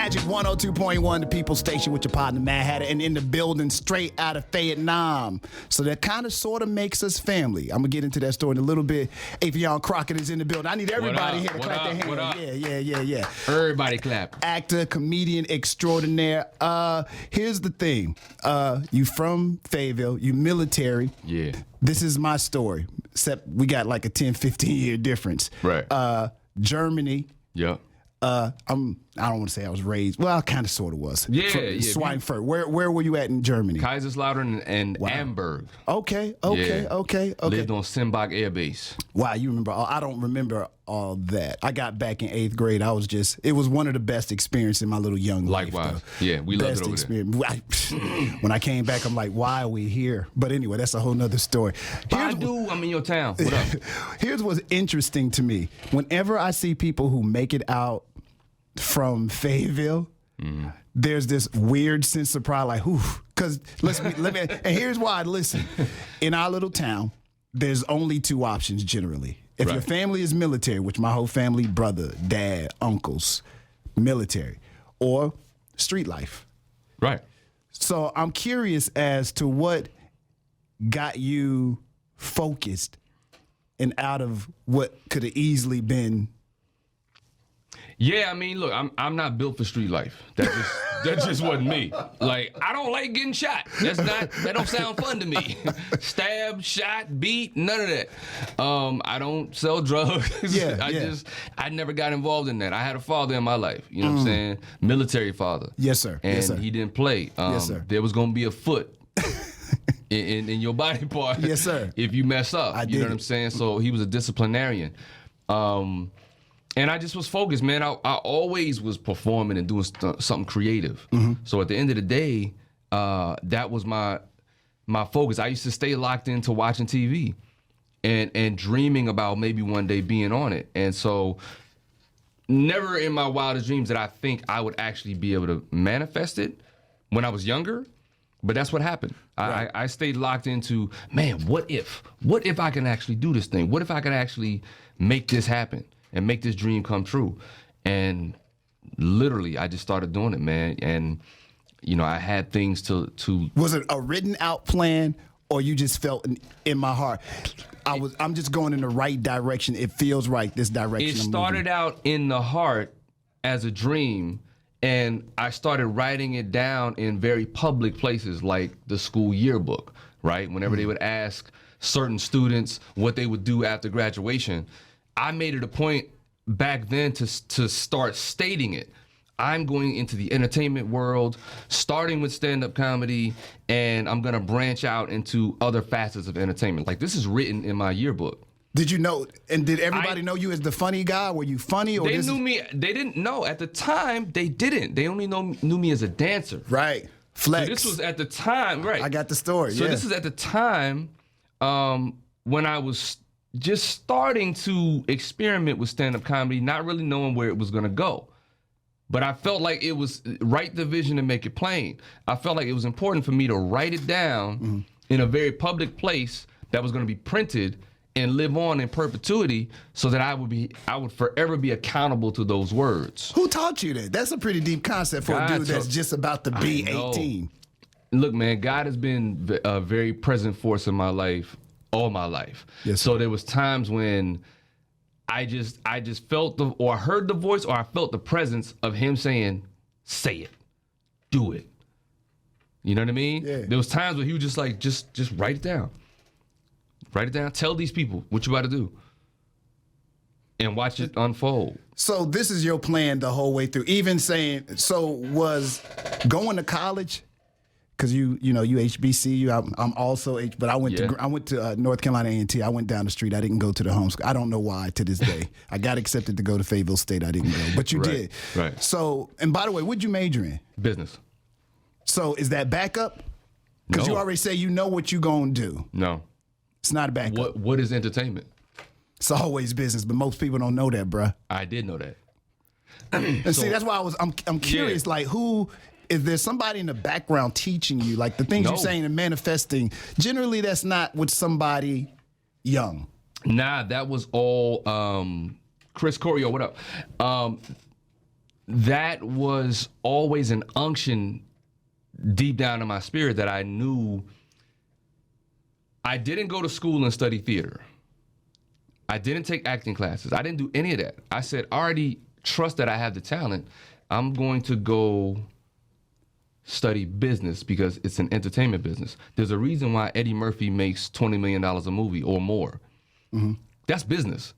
Magic 102.1, the People Station with your partner, Madd Hatta, and in the building straight out of Vietnam. So that kind of sort of makes us family. I'm going to get into that story in a little bit. Affion Crockett is in the building. I need everybody here to clap their hands. Yeah. Everybody clap. Actor, comedian extraordinaire. Here's the thing. You from Fayetteville, you military. Yeah. This is my story, except we got like a 10, 15-year difference. Right. Germany. Yeah. I don't want to say I was raised. Well, I kind of sort of was. Yeah. Schweinfurt. Where were you at in Germany? Kaiserslautern and Amberg. Okay. Lived on Simbach Air Base. Wow, you remember? I don't remember all that. I got back in 8th grade. It was one of the best experiences in my little young life. Likewise. Yeah, we loved it over there. When I came back, I'm like, why are we here? But anyway, that's a whole nother story. I'm in your town. What up? Here's what's interesting to me. Whenever I see people who make it out from Fayetteville, there's this weird sense of pride, like, whew. Because and here's why. Listen, in our little town, there's only two options generally. If your family is military, which my whole family, brother, dad, uncles, military, or street life. Right. So I'm curious as to what got you focused and out of what could have easily been. Yeah, I mean, look, I'm not built for street life. That just wasn't me. Like, I don't like getting shot. That don't sound fun to me. Stabbed, shot, beat, none of that. I don't sell drugs. I never got involved in that. I had a father in my life, you know what I'm saying? Military father. Yes, sir. And yes, sir. he didn't play. Yes, sir. There was gonna be a foot in your body part. Yes, sir. If you mess up. You know what I'm saying? So he was a disciplinarian. And I just was focused, man. I always was performing and doing something creative. So at the end of the day, that was my focus. I used to stay locked into watching TV and dreaming about maybe one day being on it. And so never in my wildest dreams did I think I would actually be able to manifest it when I was younger. But that's what happened. Right. I stayed locked into, man, what if I can actually do this thing? What if I could actually make this happen and make this dream come true? And literally, I just started doing it, man. And, you know, I had things to. Was it a written out plan, or you just felt in my heart, I'm just going in the right direction. It feels right, this direction. It started out in the heart as a dream, and I started writing it down in very public places like the school yearbook, right? Whenever they would ask certain students what they would do after graduation, I made it a point back then to start stating it. I'm going into the entertainment world, starting with stand-up comedy, and I'm gonna branch out into other facets of entertainment. Like, this is written in my yearbook. Did you know, and did everybody know you as the funny guy? Were you funny? Or they knew me. They didn't know. At the time, they didn't. They only knew me as a dancer. Right. Flex. So this was at the time, right. I got the story, So this is at the time when I was just starting to experiment with stand-up comedy, not really knowing where it was gonna go. But I felt like it was, write the vision and make it plain. I felt like it was important for me to write it down in a very public place that was gonna be printed and live on in perpetuity, so that I would forever be accountable to those words. Who taught you that? That's a pretty deep concept for a dude that's just about to be 18. Look, man, God has been a very present force in my life all my life. Yes. So there was times when I just felt or heard the voice, or I felt the presence of him saying, say it, do it. You know what I mean? Yeah. There was times where he was just like, just write it down. Write it down. Tell these people what you about to do. And watch it unfold. So this is your plan the whole way through. Even saying, so was going to college, because you HBCU. I'm also but I went to North Carolina A&T. I went down the street. I didn't go to the home school. I don't know why to this day. I got accepted to go to Fayetteville State. I didn't go, but you did. Right. So, and by the way, what'd you major in? Business. So is that backup? Because No. you already say you know what you're gonna do. No. It's not a backup. What is entertainment? It's always business, but most people don't know that, bruh. I did know that. And see, that's why I'm curious. Yeah. Like, who is there somebody in the background teaching you? Like the things No. you're saying and manifesting. Generally, that's not with somebody young. Nah, that was all Chris Corio. What up? that was always an unction deep down in my spirit that I knew. I didn't go to school and study theater. I didn't take acting classes. I didn't do any of that. I said, I already trust that I have the talent. I'm going to go study business because it's an entertainment business. There's a reason why Eddie Murphy makes $20 million a movie or more. Mm-hmm. That's business.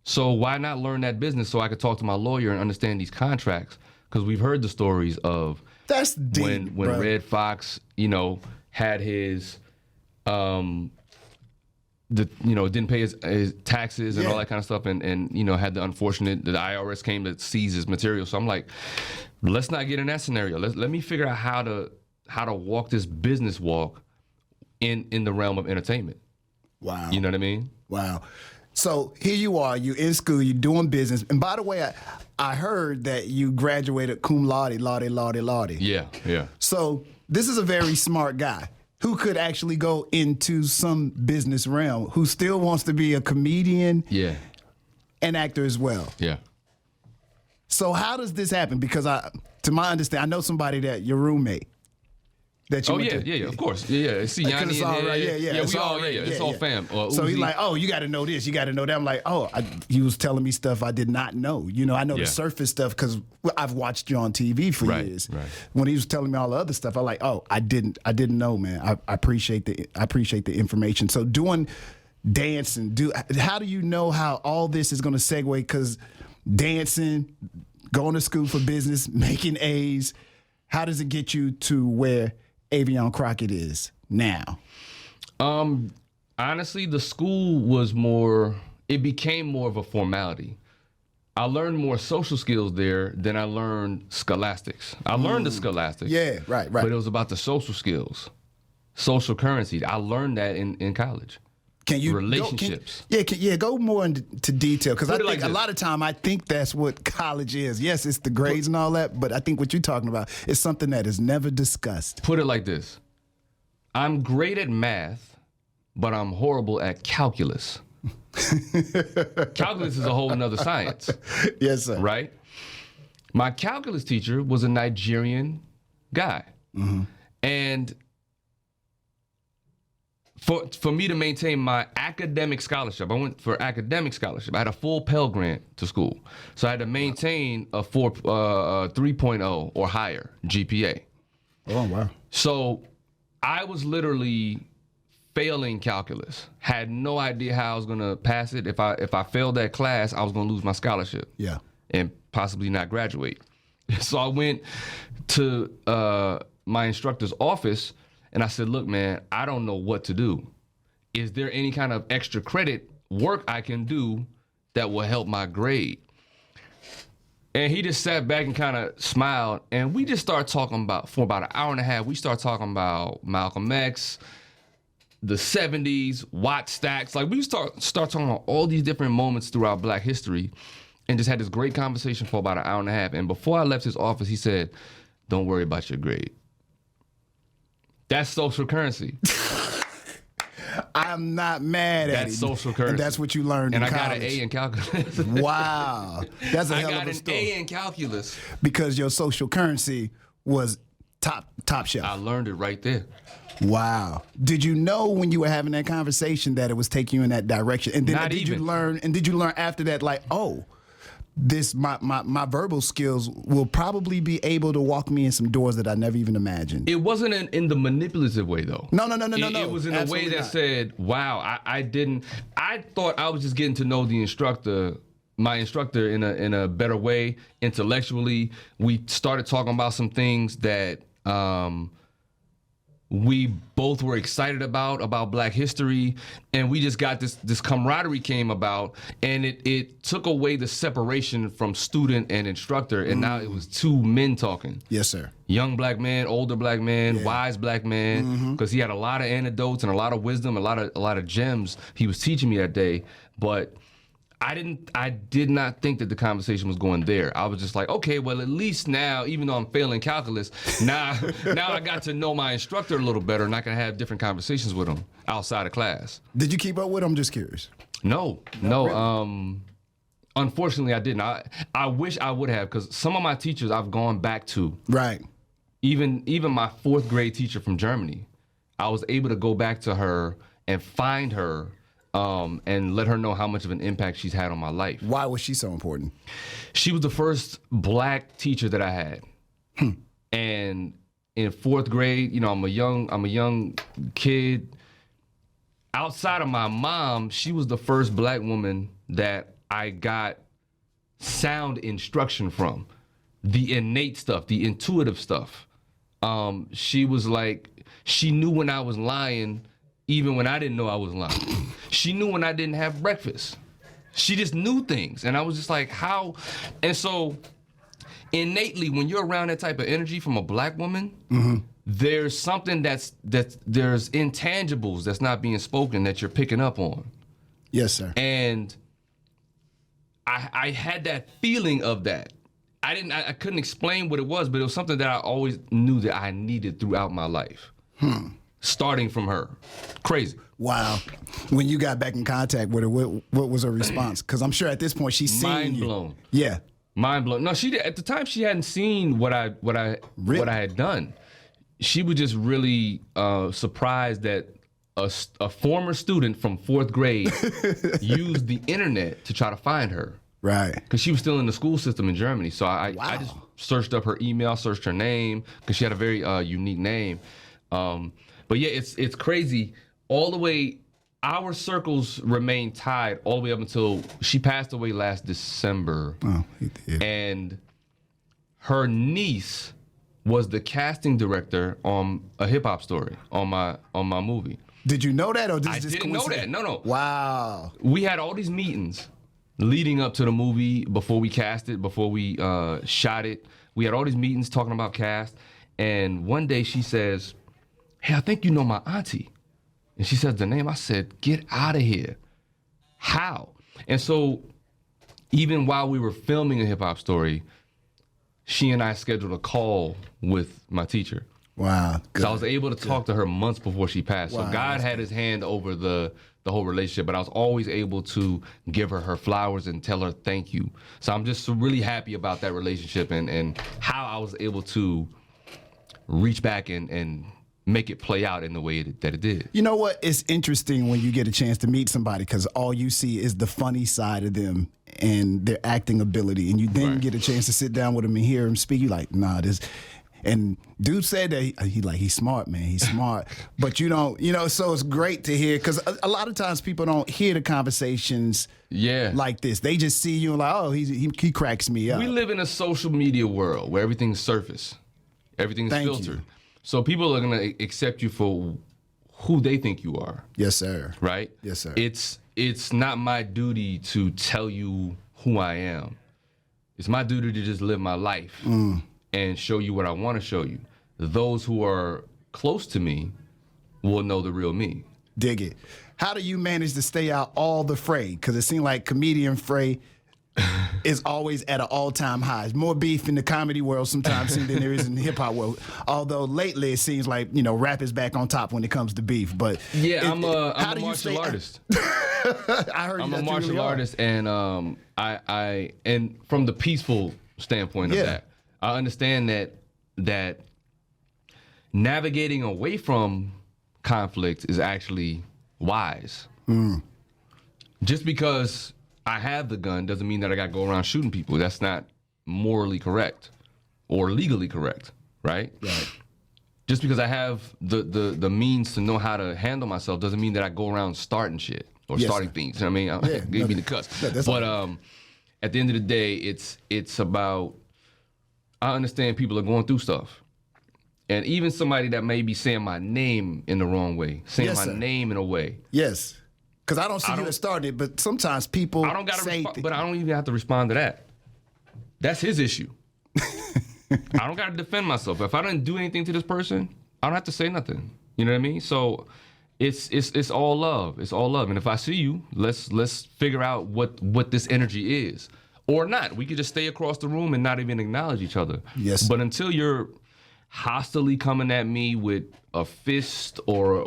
So why not learn that business so I could talk to my lawyer and understand these contracts? Because we've heard the stories of that's deep, when Red Fox, had his, didn't pay his taxes and all that kind of stuff, and had the IRS came to seize his material. So I'm like, let's not get in that scenario. Let me figure out how to walk this business walk in the realm of entertainment. Wow. You know what I mean? Wow. So here you are, you in school, you're doing business. And by the way, I heard that you graduated cum laude, laude. Yeah. So this is a very smart guy who could actually go into some business realm, who still wants to be a comedian and actor as well. Yeah. So how does this happen? Because to my understanding, I know somebody that your roommate. That you yeah, of course. Yeah. See, Yanni it's all right. It's all fam. So he's like, oh, you got to know this, you got to know that. I'm like, he was telling me stuff I did not know. I know the surface stuff because I've watched you on TV for years. Right. When he was telling me all the other stuff, I'm like, I didn't know, man. I appreciate the information. So doing dancing, how do you know how all this is going to segue? Because dancing, going to school for business, making A's, how does it get you to where Affion Crockett is now? Honestly, the school it became more of a formality. I learned more social skills there than I learned scholastics. I learned the scholastics. Yeah, right. But it was about the social skills, social currency. I learned that in college. Can you relationships? Go more into detail because I think a lot of time I think that's what college is. Yes, it's the grades and all that, but I think what you're talking about is something that is never discussed. Put it like this: I'm great at math, but I'm horrible at calculus. Calculus is a whole nother science. Yes, sir. Right? My calculus teacher was a Nigerian guy, and For me to maintain my academic scholarship, I went for academic scholarship. I had a full Pell Grant to school. So I had to maintain a 3.0 or higher GPA. Oh, wow. So I was literally failing calculus. Had no idea how I was going to pass it. If I failed that class, I was going to lose my scholarship. Yeah. And possibly not graduate. So I went to my instructor's office, and I said, look, man, I don't know what to do. Is there any kind of extra credit work I can do that will help my grade? And he just sat back and kind of smiled, and we just started talking for about an hour and a half. We started talking about Malcolm X, the 70s, Watt stacks. Like we start talking about all these different moments throughout Black history, and just had this great conversation for about an hour and a half. And before I left his office, he said, don't worry about your grade. That's social currency. I'm not mad at it. That's social currency. And that's what you learned in college. And I got an A in calculus. Wow. That's a hell of a story. I got an A in calculus. Because your social currency was top shelf. I learned it right there. Wow. Did you know when you were having that conversation that it was taking you in that direction? And then did you learn after that, like, my verbal skills will probably be able to walk me in some doors that I never even imagined. It wasn't in the manipulative way, though. No. It was in a way that said, wow, I thought I was just getting to know my instructor in a better way, intellectually. We started talking about some things that we both were excited about Black history, and we just got this camaraderie came about, and it took away the separation from student and instructor, and now it was two men talking. Yes, sir. Young Black man, older Black man, wise Black man, because he had a lot of anecdotes and a lot of wisdom, a lot of gems he was teaching me that day, but I did not think that the conversation was going there. I was just like, okay, well, at least now, even though I'm failing calculus, now I got to know my instructor a little better, and I can have different conversations with him outside of class. Did you keep up with him? I'm just curious. No. Really? Unfortunately, I didn't. I wish I would have, because some of my teachers I've gone back to. Right. Even my 4th grade teacher from Germany, I was able to go back to her and find her and let her know how much of an impact she's had on my life. Why was she so important? She was the first black teacher that I had. And in 4th grade, you know, I'm a young kid. Outside of my mom, she was the first black woman that I got sound instruction from. The innate stuff, the intuitive stuff. She was like, she knew when I was lying, even when I didn't know I was lying. She knew when I didn't have breakfast. She just knew things. And I was just like, how? And so innately, when you're around that type of energy from a black woman, there's something there's intangibles that's not being spoken that you're picking up on. Yes, sir. And I had that feeling of that. I couldn't explain what it was, but it was something that I always knew that I needed throughout my life. Starting from her. Crazy. Wow. When you got back in contact with her, what was her response? Because I'm sure at this point she's seen Mind blown. Yeah. Mind blown. No, at the time she hadn't seen what I had done. She was just really surprised that a former student from 4th grade used the internet to try to find her. Right. Because she was still in the school system in Germany. So I just searched up her email, searched her name, because she had a very unique name. But yeah, it's crazy. All the way, our circles remained tied all the way up until she passed away last December. Oh, he did. And her niece was the casting director on A Hip Hop Story on my movie. Did you know that, or I didn't know that. No. Wow. We had all these meetings leading up to the movie, before we cast it, before we shot it. We had all these meetings talking about cast. And one day she says, "Hey, I think you know my auntie." And she says the name. I said, "Get out of here. How?" And so even while we were filming A Hip Hop Story, she and I scheduled a call with my teacher. Wow. Good. So I was able to talk to her months before she passed. Wow, So God had his hand over the whole relationship, but I was always able to give her flowers and tell her thank you. So I'm just really happy about that relationship and how I was able to reach back and make it play out in the way that it did. You know what? It's interesting when you get a chance to meet somebody, because all you see is the funny side of them and their acting ability, and you then get a chance to sit down with them and hear him speak. You like, nah, this. And dude said that he's smart, man. He's smart, but you don't, So it's great to hear, because a lot of times people don't hear the conversations like this. They just see you and like, oh, he cracks me up. We live in a social media world where everything's surface, everything's filtered. So people are gonna accept you for who they think you are. Yes, sir. Right? Yes, sir. It's not my duty to tell you who I am. It's my duty to just live my life and show you what I want to show you. Those who are close to me will know the real me. Dig it. How do you manage to stay out all the fray? Because it seems like comedian fray is always at an all-time high. There's more beef in the comedy world sometimes than there is in the hip-hop world. Although lately it seems like, rap is back on top when it comes to beef. But yeah, I'm a martial artist. I heard I'm a martial artist, and I and from the peaceful standpoint of that, I understand that navigating away from conflict is actually wise. Just because I have the gun doesn't mean that I got to go around shooting people. That's not morally correct or legally correct, right? Right. Just because I have the means to know how to handle myself doesn't mean that I go around starting shit or starting things. You know what I mean? Give me the cuss. But at the end of the day, it's about, I understand people are going through stuff. And even somebody that may be saying my name in the wrong way, saying my name in a way. Yes. Because I don't see you as started, but sometimes people I don't but I don't even have to respond to that. That's his issue. I don't got to defend myself. If I didn't do anything to this person, I don't have to say nothing. You know what I mean? So it's all love. It's all love. And if I see you, let's figure out what this energy is. Or not. We could just stay across the room and not even acknowledge each other. Yes. But until you're hostily coming at me with a fist or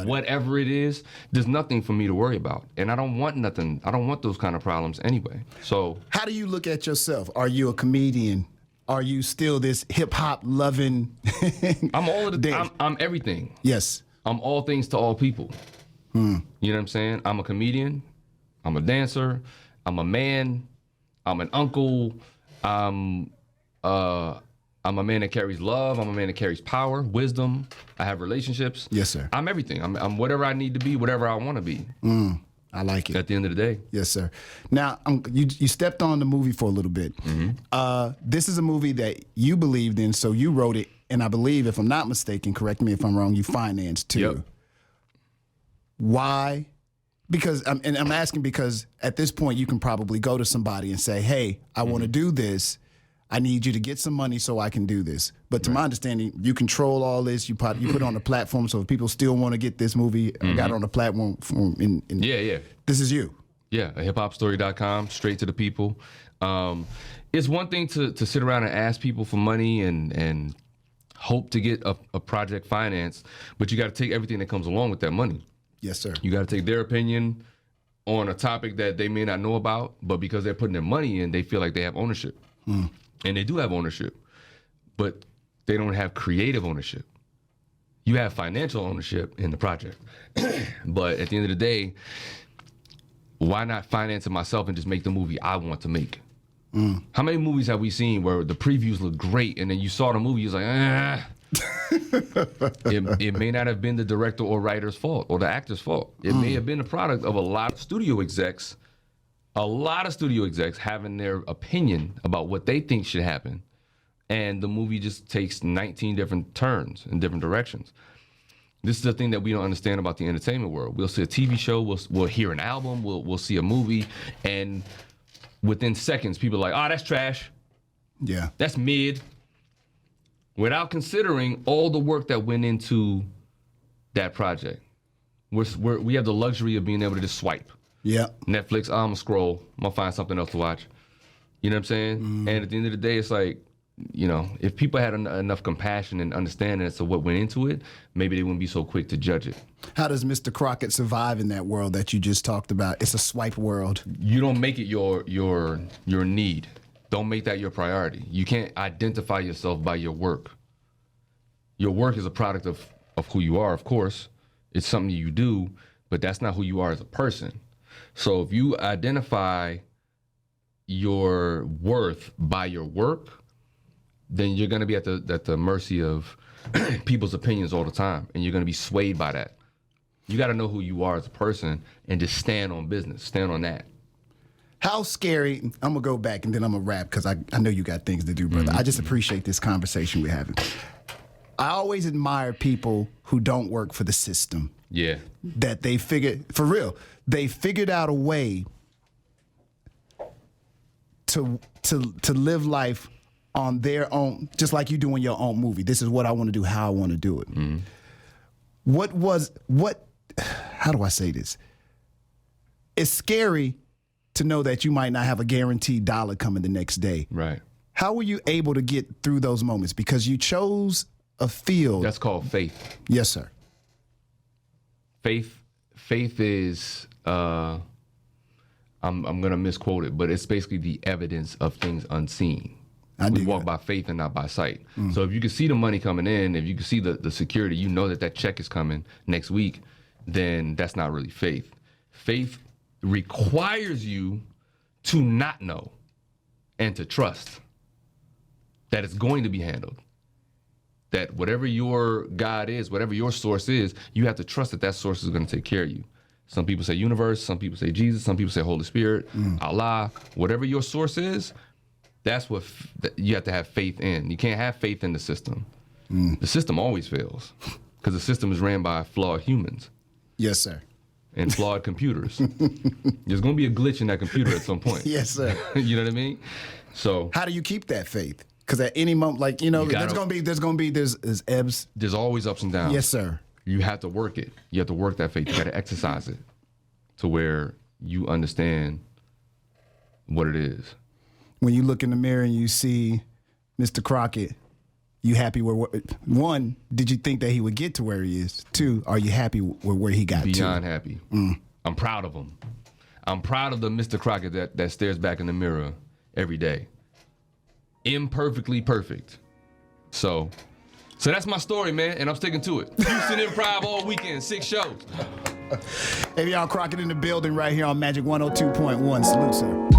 whatever it is, there's nothing for me to worry about. And I don't want nothing. I don't want those kind of problems anyway. So how do you look at yourself? Are you a comedian? Are you still this hip hop loving? I'm all of the. I'm everything. Yes. I'm all things to all people. You know what I'm saying? I'm a comedian. I'm a dancer. I'm a man. I'm an uncle. I'm a man that carries love. I'm a man that carries power, wisdom. I have relationships. Yes, sir. I'm everything. I'm whatever I need to be, whatever I want to be. I like it. At the end of the day. Yes, sir. Now, you stepped on the movie for a little bit. This is a movie that you believed in, so you wrote it, and I believe, if I'm not mistaken, correct me if I'm wrong, you financed too. Yep. Why? Because I'm asking because at this point you can probably go to somebody and say, "Hey, I want to do this. I need you to get some money so I can do this." But to my understanding, you control all this. You put it on the platform. So if people still want to get this movie, got it on the platform. Yeah. This is you. Yeah, hiphopstory.com, straight to the people. It's one thing to sit around and ask people for money and hope to get a project financed, but you got to take everything that comes along with that money. Yes, sir. You got to take their opinion on a topic that they may not know about, but because they're putting their money in, they feel like they have ownership. And they do have ownership, but they don't have creative ownership. You have financial ownership in the project. But at the end of the day, why not finance it myself and just make the movie I want to make? How many movies have we seen where the previews look great and then you saw the movie, you're like, it may not have been the director or writer's fault or the actor's fault. It may have been a product of a lot of studio execs having their opinion about what they think should happen. And the movie just takes 19 different turns in different directions. This is the thing that we don't understand about the entertainment world. We'll see a TV show, we'll hear an album, we'll see a movie, and within seconds, people are like, "Oh, that's trash. Yeah. That's mid." Without considering all the work that went into that project. We have the luxury of being able to just swipe. Yeah. Netflix, I'm gonna scroll. I'm gonna find something else to watch. You know what I'm saying? And at the end of the day, it's like, you know, if people had enough compassion and understanding as to what went into it, maybe they wouldn't be so quick to judge it. How does Mr. Crockett survive in that world that you just talked about? It's a swipe world. You don't make it your need. Don't make that your priority. You can't identify yourself by your work. Your work is a product of who you are, of course. It's something you do, but that's not who you are as a person. So if you identify your worth by your work, then you're going to be at the mercy of people's opinions all the time, and you're going to be swayed by that. You got to know who you are as a person and just stand on business, stand on that. How scary, I'm going to go back and then I'm going to wrap because I know you got things to do, brother. I just appreciate this conversation we're having. I always admire people who don't work for the system. Yeah. That they figured, for real, they figured out a way to live life on their own, just like you doing your own movie. This is what I want to do, how I want to do it. How do I say this? It's scary to know that you might not have a guaranteed dollar coming the next day. Right. How were you able to get through those moments? Because you chose a field. That's called faith. Yes, sir. Faith is, I'm going to misquote it, but it's basically the evidence of things unseen. We walk by faith and not by sight. So if you can see the money coming in, if you can see the security, you know that check is coming next week, then that's not really faith. Faith requires you to not know and to trust that it's going to be handled. That whatever your God is, whatever your source is, you have to trust that source is going to take care of you. Some people say universe, some people say Jesus, some people say Holy Spirit, Allah. Whatever your source is, that's what you have to have faith in. You can't have faith in the system. The system always fails because the system is ran by flawed humans. Yes, sir. And flawed computers. There's going to be a glitch in that computer at some point. Yes, sir. You know what I mean? So how do you keep that faith? Because at any moment, like, there's ebbs. There's always ups and downs. Yes, sir. You have to work it. You have to work that faith. You got to exercise it to where you understand what it is. When you look in the mirror and you see Mr. Crockett You happy with one? Did you think that he would get to where he is? Two, are you happy with where he got to? Beyond happy. I'm proud of him. I'm proud of the Mr. Crockett that stares back in the mirror every day. Imperfectly perfect. So that's my story, man, and I'm sticking to it. Houston Improv all weekend, 6 shows. Affion Crockett in the building right here on Magic 102.1. Salute, sir.